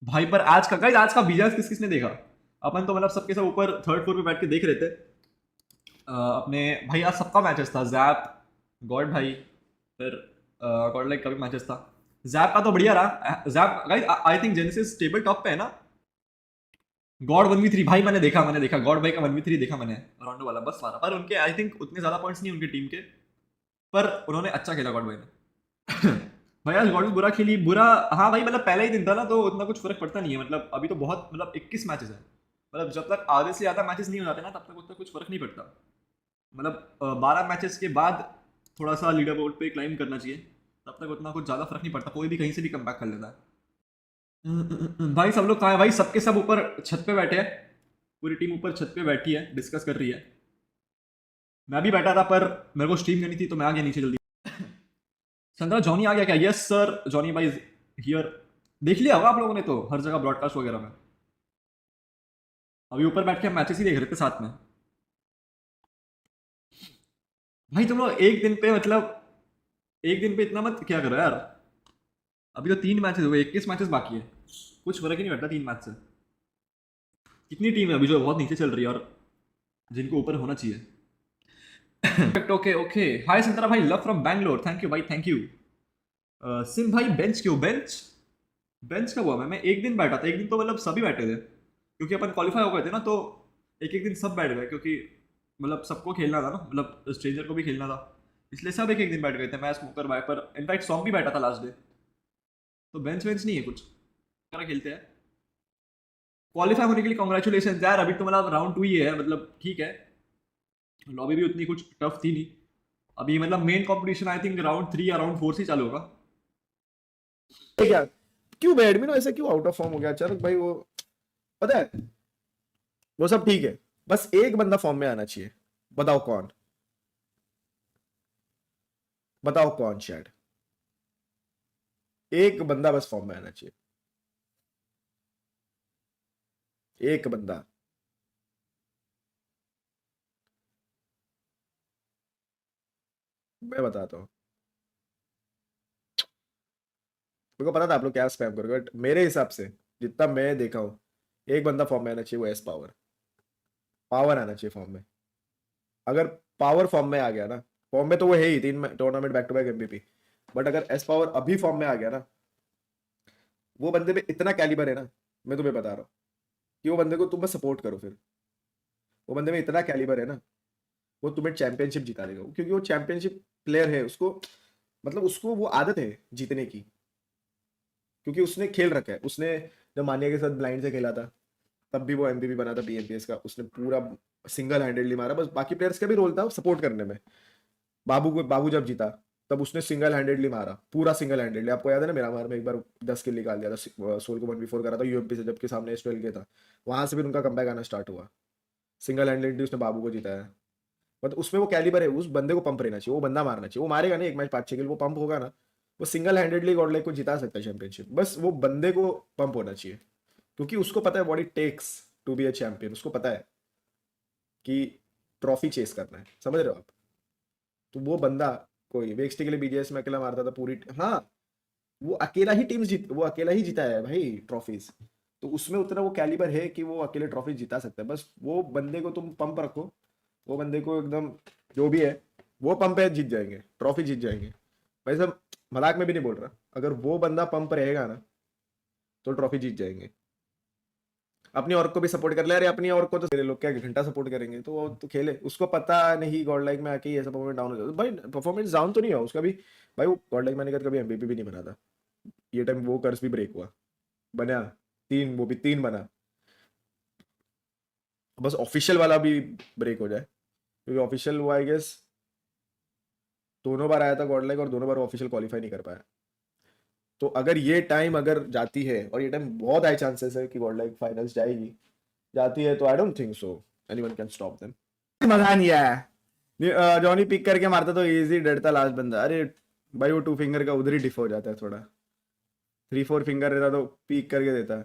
भाई पर आज का गाइस, आज का बीजास किस किसने देखा? अपन तो मतलब सबके सब ऊपर थर्ड फ्लोर पे बैठ के देख रहे थे। अपने भाई आज सबका मैचेस था। जैप, गॉड भाई, फिर गॉड लाइक का भी मैचेस था। जैप का तो बढ़िया रहा। JAP guys I think genesis table top पे है ना। गॉड 1v3 भाई मैंने देखा गॉड भाई का 1v3 देखा मैंने। रोनाल्डो वाला बस मारा, पर उनके आई थिंक उतने ज्यादा पॉइंट्स नहीं उनकी टीम के। पर उन्होंने अच्छा खेला गॉड भाई ने। भाई आज गॉड बुरा खेली बुरा। हाँ भाई मतलब पहला ही दिन था ना, तो उतना कुछ फर्क पड़ता नहीं है। मतलब अभी तो बहुत मतलब 21 मैचेस है। मतलब जब तक आधे से ज्यादा मैचेस नहीं हो जाते ना, तब तक उतना कुछ फर्क नहीं पड़ता। मतलब 12 मैचेस के बाद थोड़ा सा लीडर बोर्ड पे क्लाइम करना चाहिए। तब तक उतना कुछ ज्यादा फर्क नहीं पड़ता, कोई भी कहीं से भी कम कर लेता है। भाई सब लोग कहाँ है भाई? सबके सब ऊपर छत पे बैठे हैं। पूरी टीम ऊपर छत पे बैठी है, डिस्कस कर रही है। मैं भी बैठा था, पर मेरे को स्ट्रीम करनी थी तो मैं आ गया नीचे जल्दी। संद्रा जॉनी आ गया क्या? यस सर, जॉनी भाई हियर। देख लिया होगा आप लोगों ने तो हर जगह ब्रॉडकास्ट वगैरह में। अभी ऊपर बैठ के हम मैचेस ही देख रहे थे साथ में। भाई तुम लोग एक दिन पे मतलब एक दिन पे इतना मत क्या करो यार। अभी तो 3 मैचेस हुए, 21 मैचेस बाकी है। कुछ फर्क ही नहीं पड़ता 3 मैच से। कितनी टीम है अभी जो बहुत नीचे चल रही है और जिनको ऊपर होना चाहिए। Okay okay. हाय संतरा भाई, love from Bangalore. Thank you भाई, थैंक यू। सिम भाई बेंच क्यों? बेंच बेंच कब हुआ? मैं एक दिन बैठा था। एक दिन तो मतलब सभी बैठे थे, क्योंकि अपन क्वालिफाई हो गए थे ना। तो एक एक दिन सब बैठ गए, क्योंकि मतलब सबको खेलना था ना, मतलब स्ट्रेंजर को भी खेलना था। इसलिए सब एक एक दिन बैठ गए थे। मैं, स्मोकर, वाइपर, इनफैक्ट सॉन्ग भी बैठा था लास्ट डे। तो बेंच वेंच नहीं है कुछ, वगैरह खेलते हैं। क्वालिफाई होने के लिए कॉन्ग्रेचुलेशन यार। अभी तो मतलब राउंड 2 ही है, मतलब ठीक है। लॉबी भी उतनी कुछ टफ थी नहीं। अभी मतलब main competition I think round 3 या राउंड 4 से ही चालू होगा। क्या क्यों बैडमिन ऐसे क्यों आउट ऑफ फॉर्म हो गया अचानक भाई? वो पता है, वो सब ठीक है, बस एक बंदा फॉर्म में आना चाहिए। बताओ कौन? बताओ कौन शायद? एक बंदा बस फॉर्म में आना चाहिए। एक बंदा। मैं बताता हूँ। मेरे को पता था आप लोग क्या स्पैम करोगे, बट मेरे हिसाब से जितना मैं देखा हूँ, एक बंदा फॉर्म में आना चाहिए, वो एस पावर। पावर आना चाहिए फॉर्म में। अगर पावर फॉर्म में आ गया ना, फॉर्म में तो वो है ही, 3 tournament back to back MVP. But अगर एस पावर अभी फॉर्म में आ गया ना, वो बंदे में इतना कैलिबर है ना, मैं तुम्हें बता रहा हूँ कि वो बंदे को तुम बस सपोर्ट करो फिर। वो बंदे में इतना कैलिबर है ना, वो तुम्हें चैंपियनशिप जिता देगा, क्योंकि वो चैंपियनशिप प्लेयर है। उसको मतलब उसको वो आदत है जीतने की, क्योंकि उसने खेल रखा है। उसने जब मानिया के साथ ब्लाइंड से खेला था, तब भी वो एमवीपी बना था बीएमपीएस का। उसने पूरा सिंगल हैंडेडली मारा, बस बाकी प्लेयर्स का भी रोल था सपोर्ट करने में। बाबू जब जीता, तब उसने सिंगल हैंडेडली मारा, पूरा सिंगल हैंडेडली। आपको याद है ना, मेरा मार में एक बार 10 किल निकाल दिया था, सोल को 1v4 करा था यूएमपी से, जबकि सामने एस्ट्रेल के था। वहां से फिर उनका कमबैक आना स्टार्ट हुआ। सिंगल हैंडेडली उसने बाबू को जिताया। मतलब उसमें वो कैलिबर है, उस बंदे को पंप रहना चाहिए, वो बंदा मारना चाहिए। वो मारेगा नहीं एक मैच 5-6 किल, वो पंप होगा ना, वो सिंगल हैंडेडली गॉडलाइक को जिता सकता है चैंपियनशिप। बस वो बंदे को पंप होना चाहिए, क्योंकि उसको पता है what it takes to be a champion. उसको पता है कि ट्रॉफी चेस करना है, समझ रहे हो आप? तो वो बंदा, कोई वेक्सटी के लिए बीजीएस में अकेला मारता था पूरी हाँ, वो अकेला ही जीता है भाई ट्रॉफीज। तो उसमें उतना वो कैलिबर है कि वो अकेले ट्रॉफी जिता सकता है। बस वो बंदे को तुम पंप रखो, वो बंदे को एकदम, जो भी है वो पंप है, जीत जाएंगे, ट्रॉफी जीत जाएंगे। भाई साहब, मजाक में भी नहीं बोल रहा, अगर वो बंदा पंप रहेगा ना, तो ट्रॉफी जीत जाएंगे। अपनी और को भी सपोर्ट कर ले। अरे अपनी और को तो तेरे लोग क्या घंटा सपोर्ट करेंगे, तो वो तो खेले। उसको पता नहीं गॉड लाइक में आके ही ऐसा परफॉर्मेंस डाउन हो जाता है। भाई परफॉर्मेंस डाउन तो नहीं हुआ उसका भी। भाई वो गॉड लाइक मैंने कभी एमवीपी भी नहीं बना था। ये टाइम वो कर्स भी ब्रेक हुआ, बना 3, वो भी 3 बना। बस ऑफिशियल वाला भी ब्रेक हो जाए, क्योंकि ऑफिशियल हुआ आई गेस दोनों बार आया था गॉड लाइक, और दोनों बार ऑफिशियल क्वालिफाई नहीं कर पाया। तो अगर ये टाइम अगर जाती है, और ये टाइम बहुत हाई चांसेस है कि गॉड लाइक फाइनल्स जाएगी, जाती है, तो I don't think so anyone can stop them. मजा नहीं आया। जॉनी पिक करके मारता तो इजी डेड था लास्ट बंदा। अरे भाई वो 2 फिंगर का उधर ही डिफ हो जाता है थोड़ा। 3-4 फिंगर रहता तो पीक करके देता।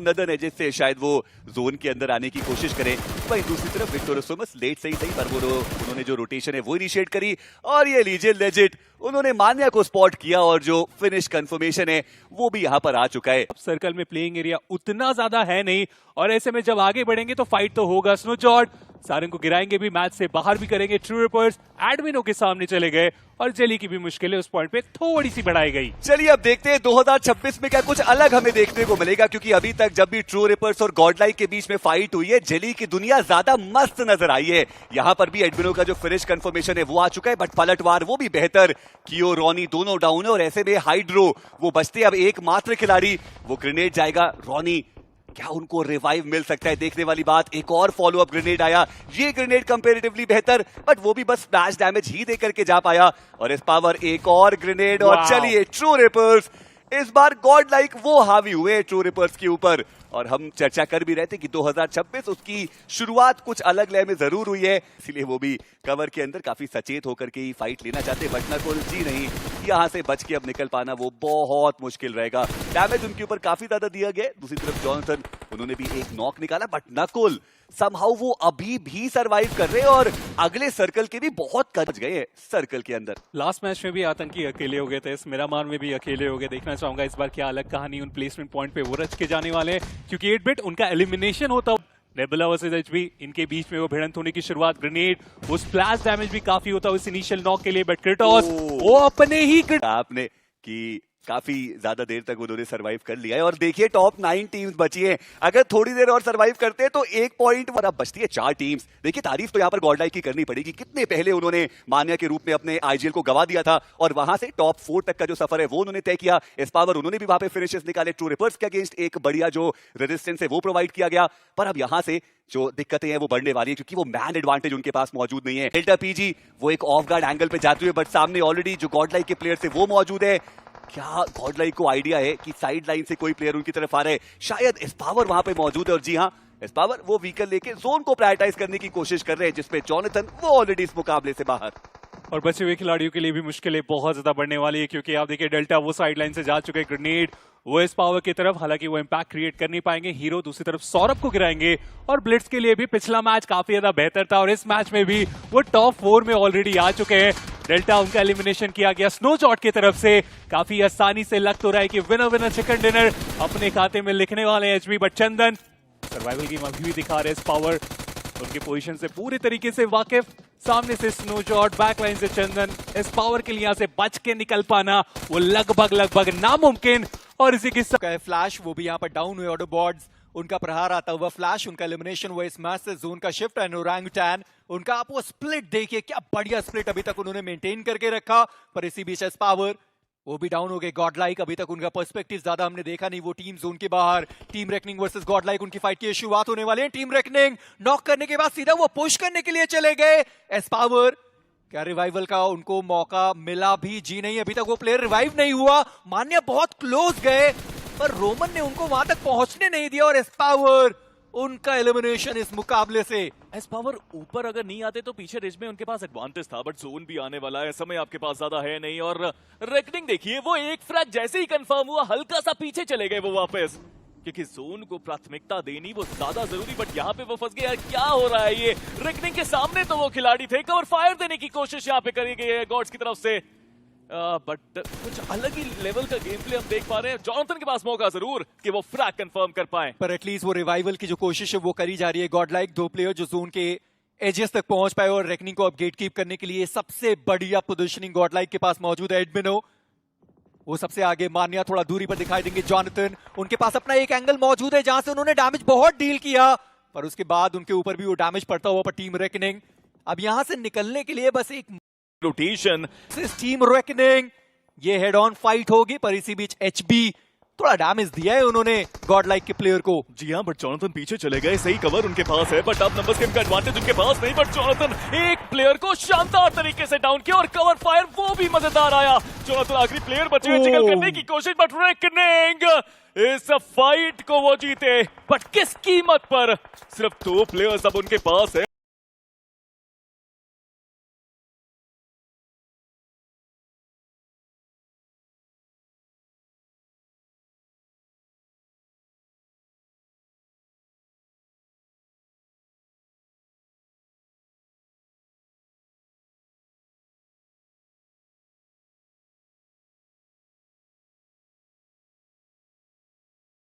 नदर एजेस से शायद वो जोन के अंदर आने की कोशिश करें। वहीं दूसरी तरफ विक्टोरियोस लेट सही पर वो उन्होंने जो रोटेशन है वो इनिशिएट करी और ये लीजिए लेजिट उन्होंने मान्या को स्पॉट किया और जो फिनिश कंफर्मेशन है वो भी यहाँ पर आ चुका है। सर्कल में प्लेइंग एरिया उतना ज्यादा है नहीं और ऐसे में जब आगे बढ़ेंगे तो फाइट तो होगा। स्नोजॉर्ड सारंग को गिराएंगे भी, मैच से बाहर भी करेंगे। ट्रू रिपर्स एडमिनो के सामने चले गए और जेली की भी मुश्किलें उस पॉइंट पे थोड़ी सी बढ़ाई गई। चलिए अब देखते हैं 2026 में क्या कुछ अलग हमें देखने को मिलेगा, क्योंकि अभी तक जब भी ट्रू रिपर्स और गॉडलाइक के बीच में फाइट हुई है जेली की दुनिया ज्यादा मस्त नजर आई है। यहाँ पर भी एडमिनो का जो फिनिश कंफर्मेशन है वो आ चुका है, बट पलटवार वो भी बेहतर। कियो रॉनी दोनों डाउन है और ऐसे में हाइड्रो वो बचते अब एकमात्र खिलाड़ी, वो ग्रेनेड जाएगा। रॉनी क्या उनको रिवाइव मिल सकता है, देखने वाली बात। एक और फॉलो अप ग्रेनेड आया, ये ग्रेनेड कंपैरेटिवली बेहतर, बट वो भी बस स्प्लैश डैमेज ही दे करके जा पाया। और इस पावर एक और ग्रेनेड और चलिए ट्रू रिपर्स इस बार गॉड लाइक वो हावी हुए ट्रू रिपर्स के ऊपर। और हम चर्चा कर भी रहे थे कि 2026 उसकी शुरुआत कुछ अलग लय में जरूर हुई है, इसीलिए वो भी कवर के अंदर काफी सचेत होकर के ही फाइट लेना चाहते, बट नकुल जी नहीं, यहां से बच के अब निकल पाना वो बहुत मुश्किल रहेगा। डैमेज उनके ऊपर काफी ज्यादा दिया गया। दूसरी तरफ जॉनसन उन्होंने भी एक नॉक निकाला, बट नकुल समहाउ वो अभी भी सरवाइव कर रहे हैं और अगले सर्कल के भी बहुत कच गए हैं सर्कल के अंदर। लास्ट मैच में भी आतंकी अकेले हो गए थे, इस मिरामार में भी अकेले हो गए। देखना चाहूंगा इस बार क्या अलग कहानी उन प्लेसमेंट पॉइंट पे वो रच के जाने वाले हैं, क्योंकि 8 बिट उनका एलिमिनेशन होता। नेबुला वर्सेस एचबी, इनके बीच में वो भिड़ंत होने की शुरुआत। ग्रेनेड वो स्प्लैश डैमेज भी काफी होता है उस इनिशियल नॉक के लिए, बट क्रेटोस वो अपने ही आपने कि काफी ज्यादा देर तक उन्होंने सरवाइव कर लिया है और देखिए टॉप 9 टीम्स बची हैं। अगर थोड़ी देर और सरवाइव करते हैं तो 1 पॉइंट और अब बचती है 4 टीम्स। देखिए तारीफ तो यहाँ पर गॉडलाइक की करनी पड़ेगी, कितने पहले उन्होंने मान्या के रूप में अपने आईजीएल को गवा दिया था और वहां से टॉप 4 तक का जो सफर है वो उन्होंने तय किया। इस पावर उन्होंने भी वहां पे फिनिशेस निकाले। ट्रू रिपर्स के अगेंस्ट एक बढ़िया जो रेजिस्टेंस है वो प्रोवाइड किया गया, पर अब यहाँ से जो दिक्कतें हैं वो बढ़ने वाली है, क्योंकि वो मैन एडवांटेज उनके पास मौजूद नहीं है। डेल्टा पीजी वो एक ऑफ गार्ड एंगल पे जाते हुए, बट सामने ऑलरेडी जो गॉडलाइक के प्लेयर थे वो मौजूद है। क्या गॉडलाइक को आइडिया है कि साइड लाइन से कोई प्लेयर उनकी तरफ आ रहा है? शायद इस पावर वहां पे मौजूद है और जी हाँ, इस पावर वो व्हीकल लेके जोन को प्रायोरिटाइज करने की कोशिश कर रहे हैं, जिसपे जॉनथन वो ऑलरेडी इस मुकाबले से बाहर। और बचे हुए खिलाड़ियों के लिए भी मुश्किलें बहुत ज्यादा बढ़ने वाली है, क्योंकि आप देखिए डेल्टा वो साइड लाइन से जा चुके। ग्रेनेड वो इस पावर की तरफ, हालांकि वो इंपैक्ट क्रिएट कर नहीं पाएंगे। हीरो दूसरी तरफ सौरभ को गिराएंगे और ब्लिट्स के लिए भी पिछला मैच काफी ज्यादा बेहतर था और इस मैच में भी वो टॉप 4 में ऑलरेडी आ चुके हैं। डेल्टा उनका एलिमिनेशन किया गया स्नोजॉर्ड की तरफ से। काफी आसानी से लग तो रहा है कि विनर विनर चिकन डिनर अपने खाते में लिखने वाले हैं HB, but Chandan survival game अभी भी दिखा रहे हैं। इस पावर उनके पोजीशन से पूरी तरीके से वाकिफ। सामने से स्नोजॉर्ड, बैकलाइन से चंदन। इस पावर के लिए यहाँ से बच के निकल पाना वो लगभग नामुमकिन। और इसी के साथ फ्लैश वो भी यहाँ पर डाउन हुए। ऑटो बॉर्ड्स उनका प्रहार आता हुआ, फ्लैश उनका एलिमिनेशन हुआ इस मैच से। जोन का शिफ्ट एंड ओरंगुटैन उनका आप वो स्प्लिट देखिए, क्या बढ़िया स्प्लिट अभी तक उन्होंने मेंटेन करके रखा। पर इसी बीच एस पावर वो भी डाउन हो गए। गॉडलाइक अभी तक उनका पर्सपेक्टिव ज्यादा हमने देखा नहीं, वो टीम जोन के बाहर। टीम रेकनिंग वर्सेस गॉडलाइक उनकी फाइट की शुरुआत होने वाली है। टीम रेकनिंग नॉक करने के बाद सीधा वो पुश करने के लिए चले गए। एस पावर क्या रिवाइवल का उनको मौका मिला भी? जी नहीं, अभी तक वो प्लेयर रिवाइव नहीं हुआ। मान्या बहुत क्लोज गए पर रोमन ने उनको वहां तक पहुंचने नहीं दिया और एस पावर उनका एलिमिनेशन इस मुकाबले से। एस पावर ऊपर अगर नहीं आते तो पीछे रिज में उनके पास एडवांटेज था, बट जोन भी आने वाला है, समय आपके पास ज्यादा है नहीं। और रेकनिंग देखिए, वो एक फ्रैग जैसे ही कंफर्म हुआ हल्का सा पीछे चले गए वो वापस, क्योंकि जोन को प्राथमिकता देनी वो ज्यादा जरूरी, बट यहाँ पे वो फंस गए। यार क्या हो रहा है ये? रेकनिंग के सामने तो वो खिलाड़ी थे, कवर फायर देने की कोशिश यहाँ पे करी गई है गॉड्स की तरफ से, बट कुछ अलग ही लेवल का गेम प्ले हम देख पा रहे हैं। जॉनथन के पास मौका जरूर कि वो फ्रैग कंफर्म कर पाए, पर एटलीस्ट वो रिवाइवल की जो कोशिश है वो करी जा रही है। गॉडलाइक 2 प्लेयर जो जोन के एजेस तक पहुंच पाए और रेकनिंग को अब गेट कीप करने के लिए सबसे बढ़िया पोजीशनिंग गॉडलाइक के पास मौजूद है। एडमिनो वो सबसे आगे, मान्या थोड़ा दूरी पर दिखाई देंगे। जॉनथन उनके पास अपना एक एंगल मौजूद है जहां से उन्होंने डैमेज बहुत डील किया, पर उसके बाद उनके ऊपर भी वो डैमेज पड़ता हुआ। पर टीम रेकनिंग अब यहां से निकलने के लिए बस एक रोटेशन। टीम रेकनिंग ये हेड ऑन फाइट होगी, पर इसी बीच एचबी थोड़ा डैमेज दिया है उन्होंने गॉडलाइक के प्लेयर को। जी हाँ, बट जॉनथन पीछे चले गए, सही कवर उनके पास है, बट अब नंबर्स गेम का एडवांटेज उनके पास नहीं। बट जॉनथन एक प्लेयर को शानदार तरीके से डाउन किया और कवर फायर वो भी मजेदार आया। जॉनथन आखिरी प्लेयर बचे हुए, जिगल करने की कोशिश, बट रेकनिंग इस फाइट को वो जीते, बट किस कीमत पर? सिर्फ 2 प्लेयर्स अब उनके पास है।